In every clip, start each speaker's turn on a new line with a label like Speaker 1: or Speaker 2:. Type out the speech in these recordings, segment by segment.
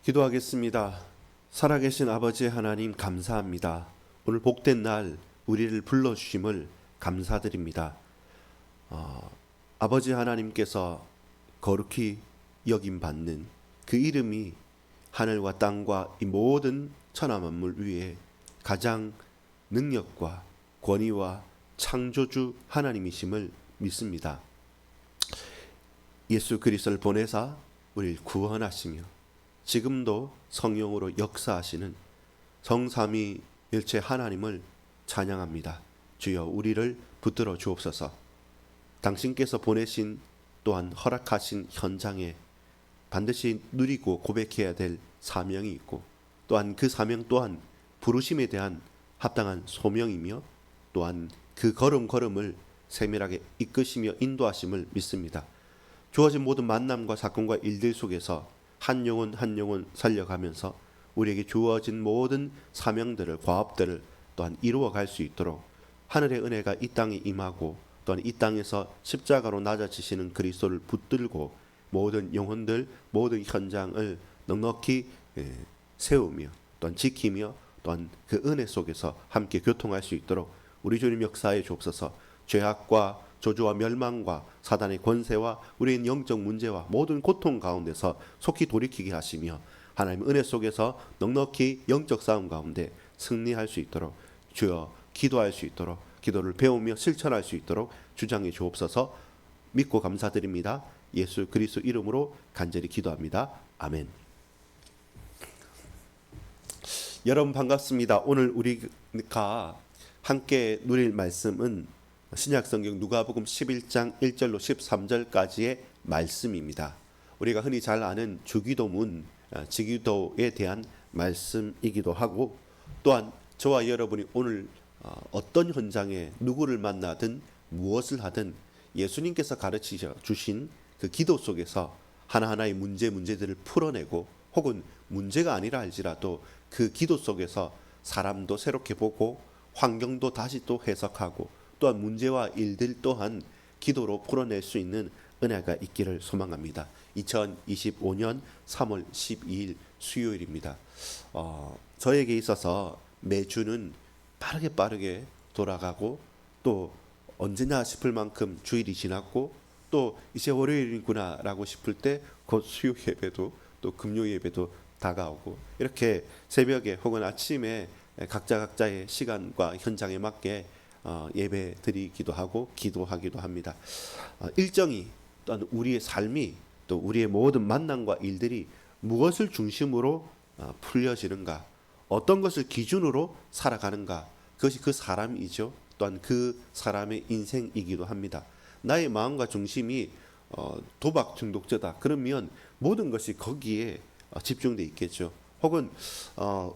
Speaker 1: 기도하겠습니다. 살아계신 아버지 하나님 감사합니다. 오늘 복된 날 우리를 불러주심을 감사드립니다. 아버지 하나님께서 거룩히 여김받는 그 이름이 하늘과 땅과 이 모든 천하만물 위에 가장 능력과 권위와 창조주 하나님이심을 믿습니다. 예수 그리스도를 보내사 우리를 구원하시며 지금도 성령으로 역사하시는 성삼위 일체 하나님을 찬양합니다. 주여 우리를 붙들어 주옵소서. 당신께서 보내신 또한 허락하신 현장에 반드시 누리고 고백해야 될 사명이 있고 또한 그 사명 또한 부르심에 대한 합당한 소명이며 또한 그 걸음걸음을 세밀하게 이끄시며 인도하심을 믿습니다. 주어진 모든 만남과 사건과 일들 속에서 한 영혼 한 영혼 살려가면서 우리에게 주어진 모든 사명들을 과업들을 또한 이루어갈 수 있도록 하늘의 은혜가 이 땅에 임하고 또한 이 땅에서 십자가로 낮아지시는 그리스도를 붙들고 모든 영혼들 모든 현장을 넉넉히 세우며 또한 지키며 또한 그 은혜 속에서 함께 교통할 수 있도록 우리 주님 역사에 주옵소서. 죄악과 저주와 멸망과 사단의 권세와 우리의 영적 문제와 모든 고통 가운데서 속히 돌이키게 하시며 하나님의 은혜 속에서 넉넉히 영적 싸움 가운데 승리할 수 있도록 주여 기도할 수 있도록 기도를 배우며 실천할 수 있도록 주장해 주옵소서. 믿고 감사드립니다. 예수 그리스도 이름으로 간절히 기도합니다. 아멘. 여러분 반갑습니다. 오늘 우리가 함께 누릴 말씀은 신약성경 누가복음 11장 1절로 13절까지의 말씀입니다. 우리가 흔히 잘 아는 주기도문, 지기도에 대한 말씀이기도 하고 또한 저와 여러분이 오늘 어떤 현장에 누구를 만나든 무엇을 하든 예수님께서 가르치셔 주신 그 기도 속에서 하나하나의 문제들을 풀어내고 혹은 문제가 아니라 할지라도 그 기도 속에서 사람도 새롭게 보고 환경도 다시 또 해석하고 또한 문제와 일들 또한 기도로 풀어낼 수 있는 은혜가 있기를 소망합니다. 2025년 3월 12일 수요일입니다. 저에게 있어서 매주는 빠르게 돌아가고 또 언제나 싶을 만큼 주일이 지났고 또 이제 월요일이구나 라고 싶을 때 곧 수요 예배도 또 금요 예배도 다가오고 이렇게 새벽에 혹은 아침에 각자의 시간과 현장에 맞게 예배 드리기도 하고 기도하기도 합니다. 일정이 또한 우리의 삶이 또 우리의 모든 만남과 일들이 무엇을 중심으로 풀려지는가 어떤 것을 기준으로 살아가는가 그것이 그 사람이죠. 또한 그 사람의 인생이기도 합니다. 나의 마음과 중심이 도박 중독자다 그러면 모든 것이 거기에 집중돼 있겠죠. 혹은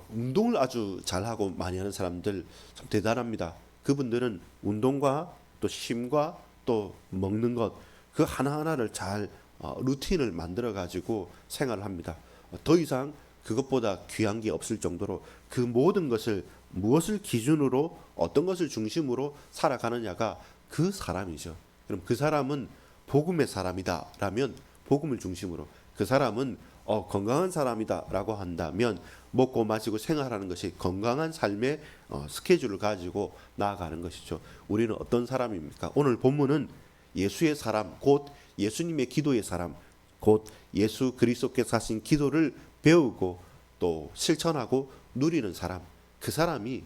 Speaker 1: 운동을 아주 잘하고 많이 하는 사람들 참 대단합니다. 그분들은 운동과 또 쉼과 또 먹는 것 그 하나하나를 잘 루틴을 만들어 가지고 생활을 합니다. 더 이상 그것보다 귀한 게 없을 정도로 그 모든 것을 무엇을 기준으로 어떤 것을 중심으로 살아가느냐가 그 사람이죠. 그럼 그 사람은 복음의 사람이다라면 복음을 중심으로 그 사람은 건강한 사람이다라고 한다면 먹고 마시고 생활하는 것이 건강한 삶의 스케줄을 가지고 나아가는 것이죠. 우리는 어떤 사람입니까? 오늘 본문은 예수의 사람, 곧 예수님의 기도의 사람, 곧 예수 그리스도께서 하신 기도를 배우고 또 실천하고 누리는 사람, 그 사람이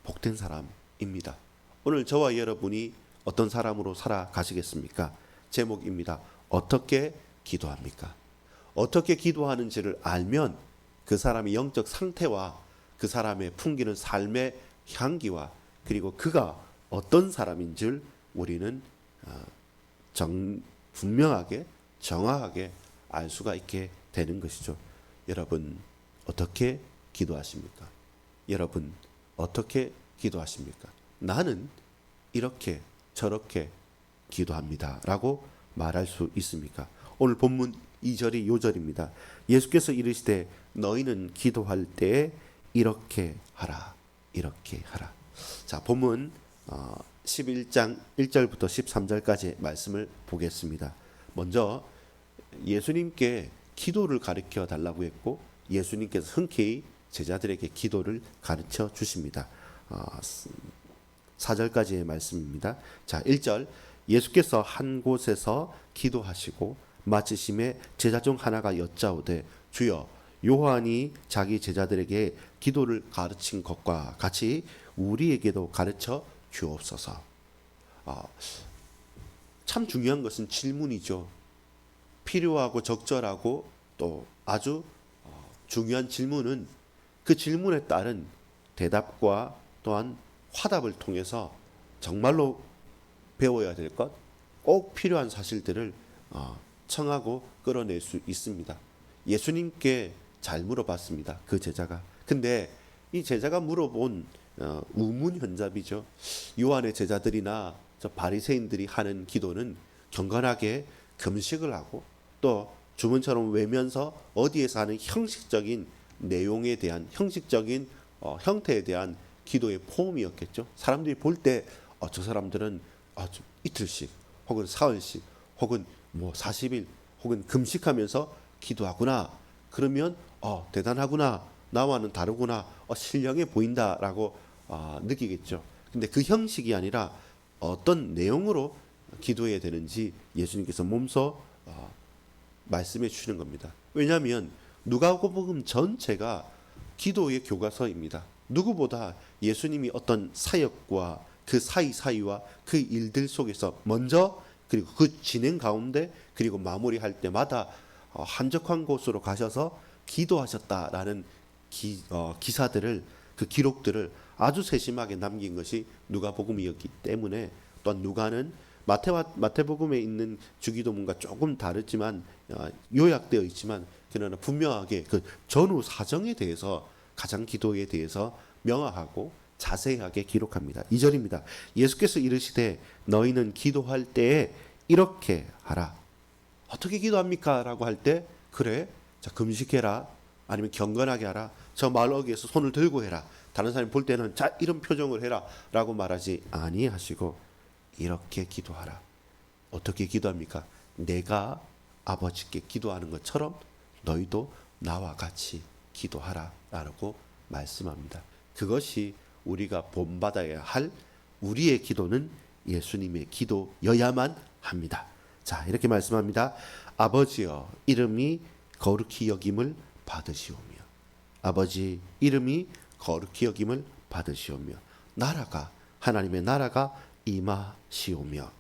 Speaker 1: 복된 사람입니다. 오늘 저와 여러분이 어떤 사람으로 살아가시겠습니까? 제목입니다. 어떻게 기도합니까? 어떻게 기도하는지를 알면 그 사람의 영적 상태와 그 사람의 풍기는 삶의 향기와 그리고 그가 어떤 사람인 줄 우리는 분명하게 정확하게 알 수가 있게 되는 것이죠. 여러분 어떻게 기도하십니까? 여러분 어떻게 기도하십니까? 나는 이렇게 저렇게 기도합니다 라고 말할 수 있습니까? 오늘 본문 2절이 요절입니다. 예수께서 이르시되 너희는 기도할 때에 이렇게 하라 이렇게 하라. 자, 본문 11장 1절부터 13절까지 말씀을 보겠습니다. 먼저 예수님께 기도를 가르쳐 달라고 했고 예수님께서 흔쾌히 제자들에게 기도를 가르쳐 주십니다. 4절까지의 말씀입니다. 자, 1절 예수께서 한 곳에서 기도하시고 마치심에 제자 중 하나가 여짜오되 주여 요한이 자기 제자들에게 기도를 가르친 것과 같이 우리에게도 가르쳐 주옵소서. 참 중요한 것은 질문이죠. 필요하고 적절하고 또 아주 중요한 질문은 그 질문에 따른 대답과 또한 화답을 통해서 정말로 배워야 될 것, 꼭 필요한 사실들을 청하고 끌어낼 수 있습니다. 예수님께 잘 물어봤습니다. 그 제자가. 근데 이 제자가 물어본 우문현잡이죠. 요한의 제자들이나 저 바리새인들이 하는 기도는 경건하게 금식을 하고 또 주문처럼 외면서 어디에서 하는 형식적인 내용에 대한 형식적인 형태에 대한 기도의 포음이었겠죠. 사람들이 볼 때 저 사람들은 이틀씩 혹은 사흘씩 혹은 뭐 40일 혹은 금식하면서 기도하구나. 그러면 대단하구나. 나와는 다르구나. 신령해 보인다라고 느끼겠죠. 근데 그 형식이 아니라 어떤 내용으로 기도해야 되는지 예수님께서 몸소 말씀해 주시는 겁니다. 왜냐하면 누가복음 전체가 기도의 교과서입니다. 누구보다 예수님이 어떤 사역과 그 사이사이와 그 일들 속에서 먼저 그리고 그 진행 가운데 그리고 마무리할 때마다 한적한 곳으로 가셔서 기도하셨다라는 기사들을 그 기록들을 아주 세심하게 남긴 것이 누가복음이었기 때문에 또한 누가는 마태복음에 있는 주기도문과 조금 다르지만 요약되어 있지만 그러나 분명하게 그 전후 사정에 대해서 가장 기도에 대해서 명확하고 자세하게 기록합니다. 2절입니다. 예수께서 이르시되 너희는 기도할 때에 이렇게 하라. 어떻게 기도합니까? 라고 할 때 그래 자 금식해라 아니면 경건하게 하라 저 말어기에서 손을 들고 해라 다른 사람이 볼 때는 자 이런 표정을 해라 라고 말하지 아니하시고 이렇게 기도하라. 어떻게 기도합니까? 내가 아버지께 기도하는 것처럼 너희도 나와 같이 기도하라 라고 말씀합니다. 그것이 우리가 본받아야 할 우리의 기도는 예수님의 기도여야만 합니다. 자, 이렇게 말씀합니다. 아버지여 이름이 거룩히 여김을 받으시오며 아버지 이름이 거룩히 여김을 받으시오며 나라가 하나님의 나라가 임하시오며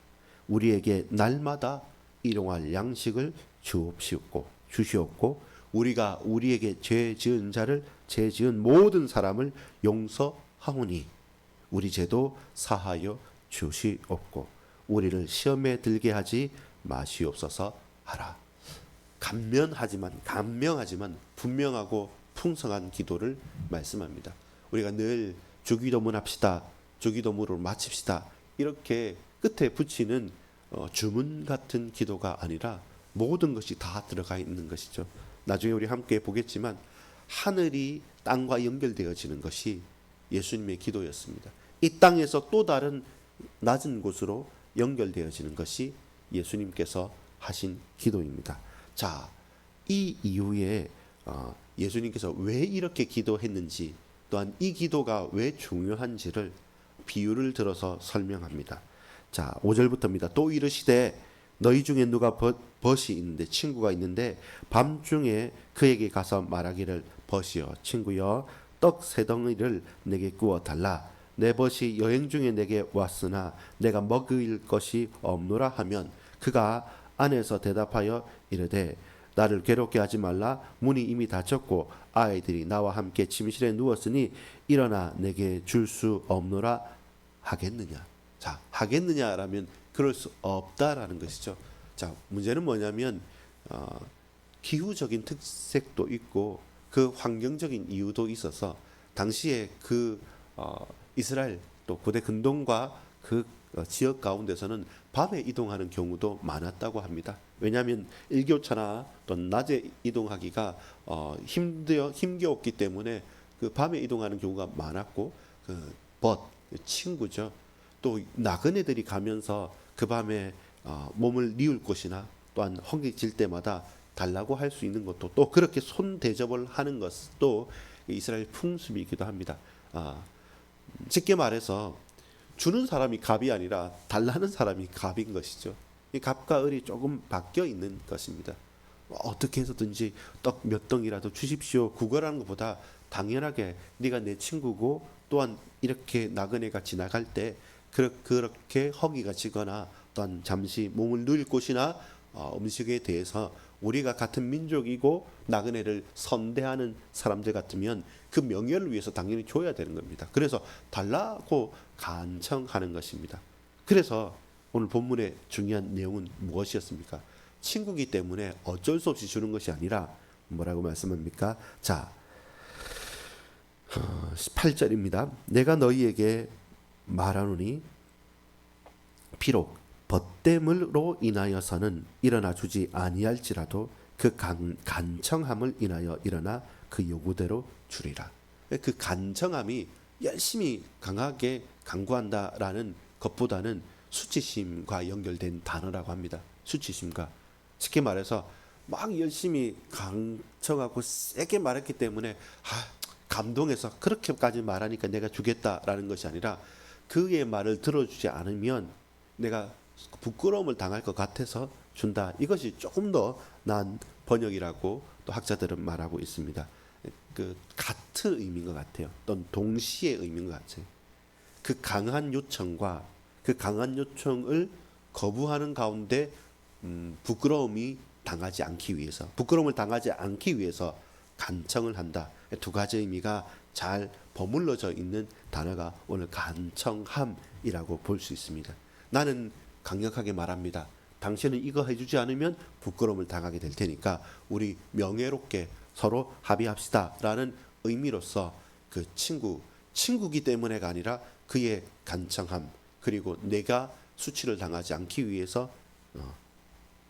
Speaker 1: 우리에게 날마다 일용할 양식을 주시옵고 우리가 우리에게 죄 지은 자를 죄 지은 모든 사람을 용서하오니 우리 죄도 사하여 주시옵고 우리를 시험에 들게 하지 마시옵소서 하라. 간명하지만 분명하고 풍성한 기도를 말씀합니다. 우리가 늘 주기도문 합시다. 주기도문으로 마칩시다. 이렇게 끝에 붙이는 주문 같은 기도가 아니라 모든 것이 다 들어가 있는 것이죠. 나중에 우리 함께 보겠지만 하늘이 땅과 연결되어지는 것이 예수님의 기도였습니다. 이 땅에서 또 다른 낮은 곳으로 연결되어지는 것이 예수님께서 하신 기도입니다. 자, 이 이후에 예수님께서 왜 이렇게 기도했는지 또한 이 기도가 왜 중요한지를 비유를 들어서 설명합니다. 자, 5절부터입니다. 또 이르시되 너희 중에 누가 벗이 있는데 친구가 있는데 밤중에 그에게 가서 말하기를 벗이여 친구여 떡 세 덩이를 내게 구워 달라 내 벗이 여행 중에 내게 왔으나 내가 먹을 것이 없노라 하면 그가 안에서 대답하여 이르되 나를 괴롭게 하지 말라 문이 이미 닫혔고 아이들이 나와 함께 침실에 누웠으니 일어나 내게 줄 수 없노라 하겠느냐. 자, 하겠느냐라면 그럴 수 없다라는 것이죠. 자, 문제는 뭐냐면 기후적인 특색도 있고 그 환경적인 이유도 있어서 당시에 그 이스라엘 또 고대 근동과 그 지역 가운데서는 밤에 이동하는 경우도 많았다고 합니다. 왜냐하면 일교차나 또 낮에 이동하기가 힘겨웠기 때문에 그 밤에 이동하는 경우가 많았고 친구죠. 또 나그네들이 가면서 그 밤에 몸을 뉘울 곳이나 또한 헝개질 때마다 달라고 할 수 있는 것도 또 그렇게 손 대접을 하는 것도 이스라엘 풍습이기도 합니다. 쉽게 말해서 주는 사람이 갑이 아니라 달라는 사람이 갑인 것이죠. 이 갑과 을이 조금 바뀌어 있는 것입니다. 어떻게 해서든지 떡 몇 덩이라도 주십시오. 구걸하는 것보다 당연하게 네가 내 친구고 또한 이렇게 나그네가 지나갈 때 그렇게 허기가 지거나 또한 잠시 몸을 누릴 곳이나 음식에 대해서 우리가 같은 민족이고 나그네를 선대하는 사람들 같으면 그 명예를 위해서 당연히 줘야 되는 겁니다. 그래서 달라고 간청하는 것입니다. 그래서 오늘 본문의 중요한 내용은 무엇이었습니까? 친구기 때문에 어쩔 수 없이 주는 것이 아니라 뭐라고 말씀합니까? 자, 8절입니다. 내가 너희에게 말하노니 비록 벗됨으로 인하여서는 일어나 주지 아니할지라도 그 간청함을 인하여 일어나 그 요구대로 주리라. 그 간청함이 열심히 강하게 간구한다라는 것보다는 수치심과 연결된 단어라고 합니다. 수치심과 쉽게 말해서 막 열심히 간청하고 세게 말했기 때문에 감동해서 그렇게까지 말하니까 내가 주겠다라는 것이 아니라 그의 말을 들어주지 않으면 내가 부끄러움을 당할 것 같아서 준다. 이것이 조금 더 나은 번역이라고 또 학자들은 말하고 있습니다. 그 같은 의미인 것 같아요. 또는 동시에 의미인 것 같아요. 그 강한 요청과 그 강한 요청을 거부하는 가운데 부끄러움을 당하지 않기 위해서 간청을 한다. 두 가지 의미가 잘 버물러져 있는 단어가 오늘 간청함이라고 볼 수 있습니다. 나는 강력하게 말합니다. 당신은 이거 해주지 않으면 부끄러움을 당하게 될 테니까 우리 명예롭게 서로 합의합시다 라는 의미로서 그 친구기 때문에가 아니라 그의 간청함 그리고 내가 수치를 당하지 않기 위해서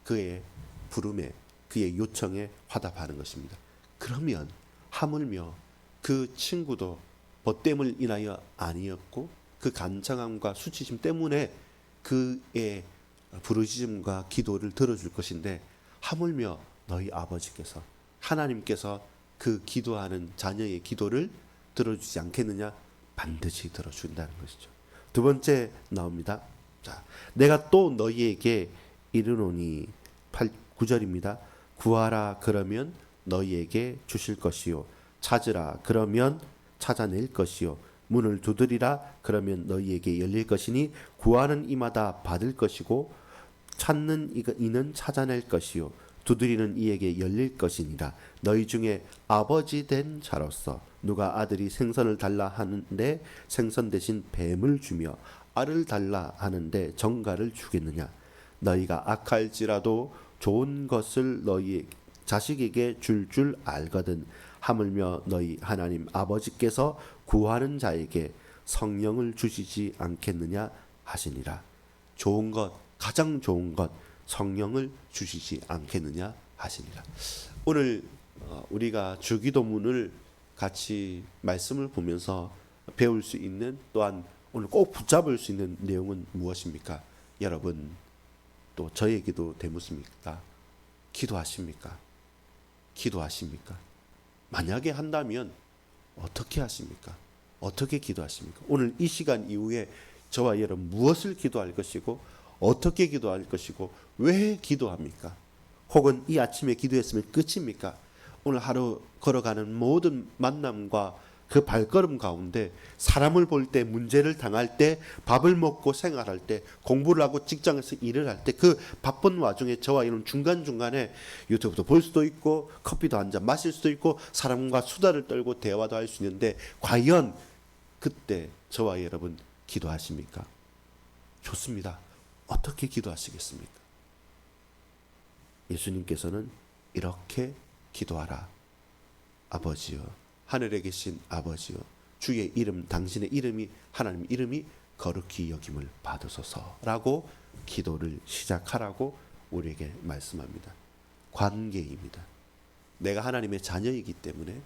Speaker 1: 그의 부름에 그의 요청에 화답하는 것입니다. 그러면 하물며 그 친구도 벗됨을 인하여 아니었고 그 간청함과 수치심 때문에 그의 부르짖음과 기도를 들어줄 것인데 하물며 너희 아버지께서 하나님께서 그 기도하는 자녀의 기도를 들어주지 않겠느냐? 반드시 들어준다는 것이죠. 두 번째 나옵니다. 자, 내가 또 너희에게 이르노니 9절입니다. 구하라 그러면 너희에게 주실 것이요 찾으라 그러면 찾아낼 것이요 문을 두드리라 그러면 너희에게 열릴 것이니 구하는 이마다 받을 것이고 찾는 이는 찾아낼 것이요 두드리는 이에게 열릴 것이니라. 너희 중에 아버지 된 자로서 누가 아들이 생선을 달라 하는데 생선 대신 뱀을 주며 알을 달라 하는데 정갈을 주겠느냐. 너희가 악할지라도 좋은 것을 너희 자식에게 줄 알거든. 하물며 너희 하나님 아버지께서 구하는 자에게 성령을 주시지 않겠느냐 하시니라. 좋은 것, 가장 좋은 것 성령을 주시지 않겠느냐 하시니라. 오늘 우리가 주기도문을 같이 말씀을 보면서 배울 수 있는 또한 오늘 꼭 붙잡을 수 있는 내용은 무엇입니까? 여러분 또 저에게도 되묻습니까? 기도하십니까? 기도하십니까? 만약에 한다면 어떻게 하십니까? 어떻게 기도하십니까? 오늘 이 시간 이후에 저와 여러분 무엇을 기도할 것이고 어떻게 기도할 것이고 왜 기도합니까? 혹은 이 아침에 기도했으면 끝입니까? 오늘 하루 걸어가는 모든 만남과 그 발걸음 가운데 사람을 볼 때 문제를 당할 때 밥을 먹고 생활할 때 공부를 하고 직장에서 일을 할 때 그 바쁜 와중에 저와 이런 중간중간에 유튜브도 볼 수도 있고 커피도 한 잔 마실 수도 있고 사람과 수다를 떨고 대화도 할 수 있는데 과연 그때 저와 여러분 기도하십니까? 좋습니다. 어떻게 기도하시겠습니까? 예수님께서는 이렇게 기도하라. 아버지여, 하늘에 계신 아버지여, 주의 이름, 당신의 이름이 하나님 이름이 거룩히 여김을 받으소서라고 기도를 시작하라고 우리에게 말씀합니다. 관계입니다. 내가 하나님의 자녀이기 때문에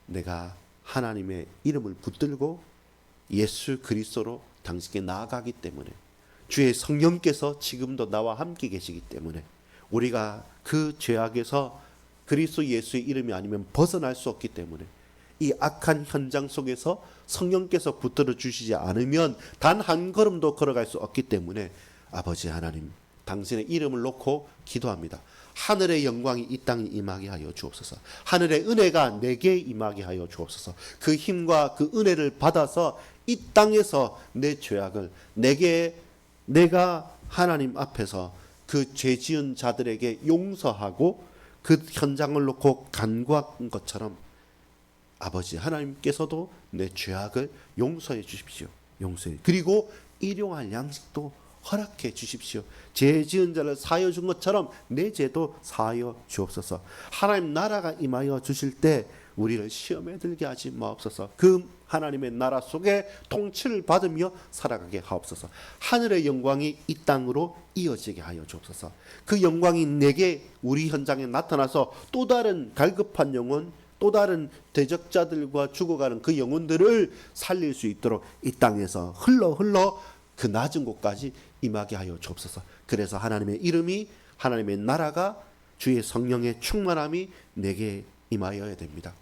Speaker 1: 내가 하나님의 이름을 붙들고 예수 그리스도로 당신께 나아가기 때문에 주의 성령께서 지금도 나와 함께 계시기 때문에 우리가 그 죄악에서 그리스도 예수의 이름이 아니면 벗어날 수 없기 때문에 이 악한 현장 속에서 성령께서 붙들어 주시지 않으면 단 한 걸음도 걸어갈 수 없기 때문에 아버지 하나님, 당신의 이름을 놓고 기도합니다. 하늘의 영광이 이 땅에 임하게 하여 주옵소서. 하늘의 은혜가 내게 임하게 하여 주옵소서. 그 힘과 그 은혜를 받아서 이 땅에서 내 죄악을 내가 하나님 앞에서 그 죄 지은 자들에게 용서하고 그 현장을 놓고 간구한 것처럼 아버지 하나님께서도 내 죄악을 용서해 주십시오. 그리고 일용할 양식도 허락해 주십시오. 죄 지은 자를 사하여 준 것처럼 내 죄도 사하여 주옵소서. 하나님 나라가 임하여 주실 때 우리를 시험에 들게 하지 마옵소서. 그 하나님의 나라 속에 통치를 받으며 살아가게 하옵소서. 하늘의 영광이 이 땅으로 이어지게 하여 주옵소서. 그 영광이 내게 우리 현장에 나타나서 또 다른 갈급한 영혼, 또 다른 대적자들과 죽어가는 그 영혼들을 살릴 수 있도록 이 땅에서 흘러 그 낮은 곳까지 임하게 하여 주옵소서. 그래서 하나님의 이름이, 하나님의 나라가, 주의 성령의 충만함이 내게 임하여야 됩니다.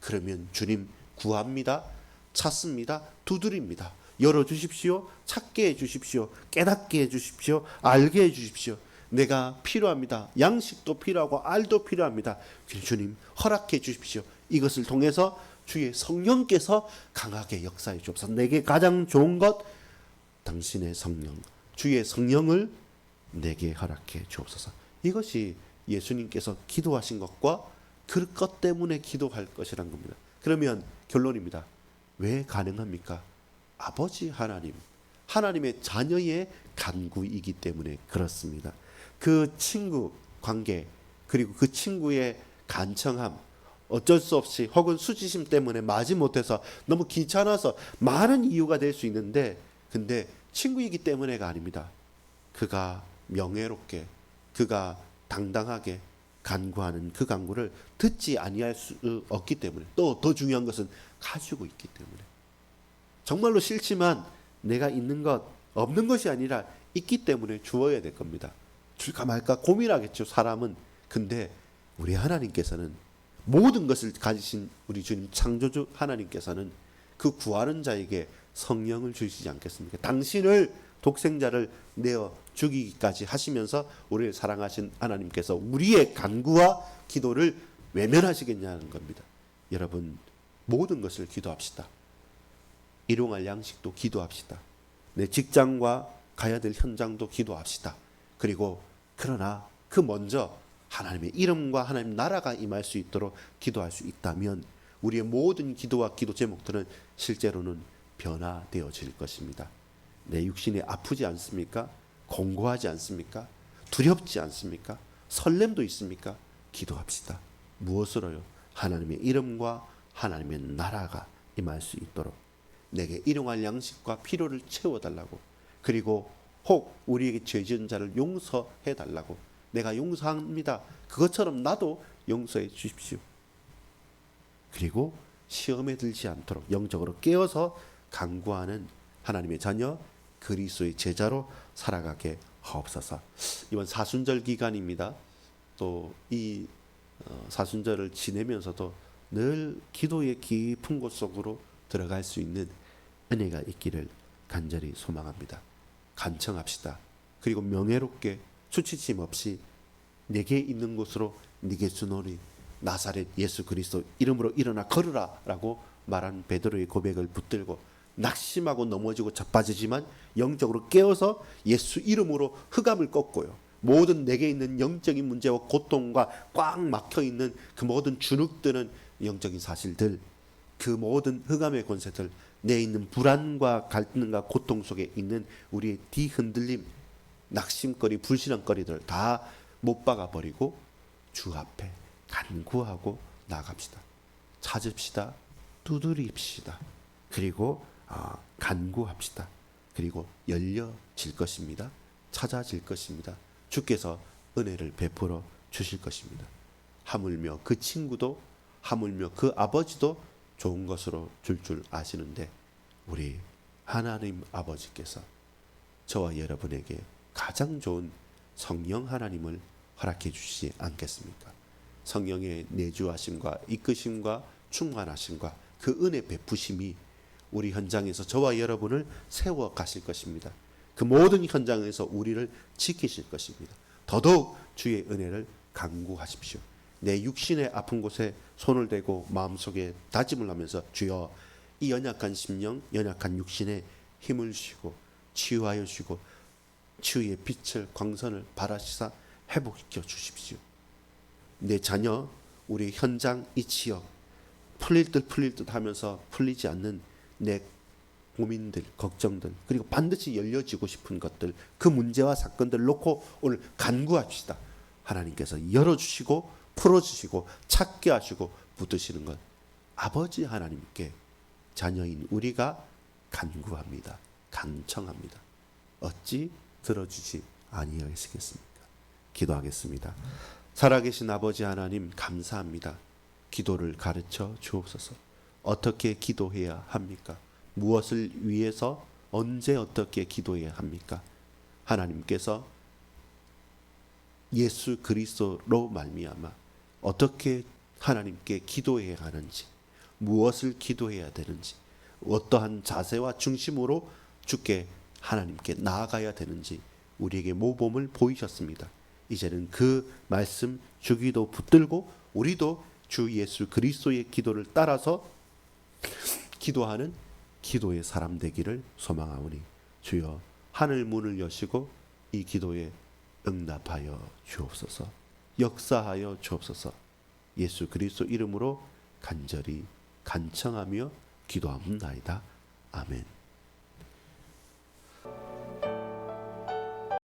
Speaker 1: 그러면 주님 구합니다. 찾습니다. 두드립니다. 열어주십시오. 찾게 해주십시오. 깨닫게 해주십시오. 알게 해주십시오. 내가 필요합니다. 양식도 필요하고 알도 필요합니다. 주님 허락해 주십시오. 이것을 통해서 주의 성령께서 강하게 역사해 주옵소서. 내게 가장 좋은 것, 당신의 성령, 주의 성령을 내게 허락해 주옵소서. 이것이 예수님께서 기도하신 것과 그 것 때문에 기도할 것이란 겁니다. 그러면 결론입니다. 왜 가능합니까? 아버지 하나님, 하나님의 자녀의 간구이기 때문에 그렇습니다. 그 친구 관계, 그리고 그 친구의 간청함, 어쩔 수 없이 혹은 수치심 때문에 마지 못해서 너무 귀찮아서 많은 이유가 될 수 있는데, 근데 친구이기 때문에가 아닙니다. 그가 명예롭게, 그가 당당하게 간구하는 그 간구를 듣지 아니할 수 없기 때문에, 또 더 중요한 것은 가지고 있기 때문에, 정말로 싫지만 내가 있는 것, 없는 것이 아니라 있기 때문에 주어야 될 겁니다. 줄까 말까 고민하겠죠, 사람은. 근데 우리 하나님께서는, 모든 것을 가지신 우리 주님 창조주 하나님께서는 그 구하는 자에게 성령을 주시지 않겠습니까? 당신을, 독생자를 내어 주기까지 하시면서 우리를 사랑하신 하나님께서 우리의 간구와 기도를 외면하시겠냐는 겁니다. 여러분, 모든 것을 기도합시다. 일용할 양식도 기도합시다. 내 직장과 가야 될 현장도 기도합시다. 그리고 그러나 그 먼저 하나님의 이름과 하나님 나라가 임할 수 있도록 기도할 수 있다면 우리의 모든 기도와 기도 제목들은 실제로는 변화되어질 것입니다. 내 육신이 아프지 않습니까? 공고하지 않습니까? 두렵지 않습니까? 설렘도 있습니까? 기도합시다. 무엇으로요? 하나님의 이름과 하나님의 나라가 임할 수 있도록 내게 일용할 양식과 필요를 채워달라고, 그리고 혹 우리에게 죄 지은 자를 용서해달라고, 내가 용서합니다. 그것처럼 나도 용서해 주십시오. 그리고 시험에 들지 않도록 영적으로 깨어서 간구하는 하나님의 자녀, 그리스도의 제자로 살아가게 하옵소서. 이번 사순절 기간입니다. 또 이 사순절을 지내면서도 늘 기도의 깊은 곳 속으로 들어갈 수 있는 은혜가 있기를 간절히 소망합니다. 간청합시다. 그리고 명예롭게 수치심 없이 내게 있는 곳으로 네게 주노니 나사렛 예수 그리스도 이름으로 일어나 걸으라 라고 말한 베드로의 고백을 붙들고 낙심하고 넘어지고 자빠지지만 영적으로 깨어서 예수 이름으로 흑암을 꺾고요, 모든 내게 있는 영적인 문제와 고통과 꽉 막혀있는 그 모든 주눅드는 영적인 사실들, 그 모든 흑암의 권세들, 내 있는 불안과 갈등과 고통 속에 있는 우리의 뒤흔들림, 낙심거리, 불신앙거리들 다 못 박아버리고 주 앞에 간구하고 나갑시다. 찾읍시다. 두드립시다. 그리고 간구합시다. 그리고 열려질 것입니다. 찾아질 것입니다. 주께서 은혜를 베풀어 주실 것입니다. 하물며 그 친구도, 하물며 그 아버지도 좋은 것으로 줄 아시는데 우리 하나님 아버지께서 저와 여러분에게 가장 좋은 성령 하나님을 허락해 주시지 않겠습니까? 성령의 내주하심과 이끄심과 충만하심과 그 은혜 베푸심이 우리 현장에서 저와 여러분을 세워 가실 것입니다. 그 모든 현장에서 우리를 지키실 것입니다. 더더욱 주의 은혜를 간구하십시오. 내 육신의 아픈 곳에 손을 대고 마음속에 다짐을 하면서 주여 이 연약한 심령, 연약한 육신에 힘을 주시고 치유하여 주시고 치유의 빛을 광선을 발하시사 회복시켜 주십시오. 내 자녀, 우리 현장, 이 지역 풀릴 듯 하면서 풀리지 않는 내 고민들, 걱정들, 그리고 반드시 열려지고 싶은 것들, 그 문제와 사건들 놓고 오늘 간구합시다. 하나님께서 열어주시고 풀어주시고 찾게 하시고 붙드시는 것, 아버지 하나님께 자녀인 우리가 간구합니다. 간청합니다. 어찌 들어주지 아니하시겠습니까? 기도하겠습니다. 살아계신 아버지 하나님, 감사합니다. 기도를 가르쳐 주옵소서. 어떻게 기도해야 합니까? 무엇을 위해서 언제 어떻게 기도해야 합니까? 하나님께서 예수 그리스도로 말미암아 어떻게 하나님께 기도해야 하는지, 무엇을 기도해야 되는지, 어떠한 자세와 중심으로 주께 하나님께 나아가야 되는지 우리에게 모범을 보이셨습니다. 이제는 그 말씀 주기도 붙들고 우리도 주 예수 그리스도의 기도를 따라서 기도하는 기도의 사람 되기를 소망하오니 주여 하늘 문을 여시고 이 기도에 응답하여 주옵소서. 역사하여 주옵소서. 예수 그리스도 이름으로 간절히 간청하며 기도하옵나이다. 아멘.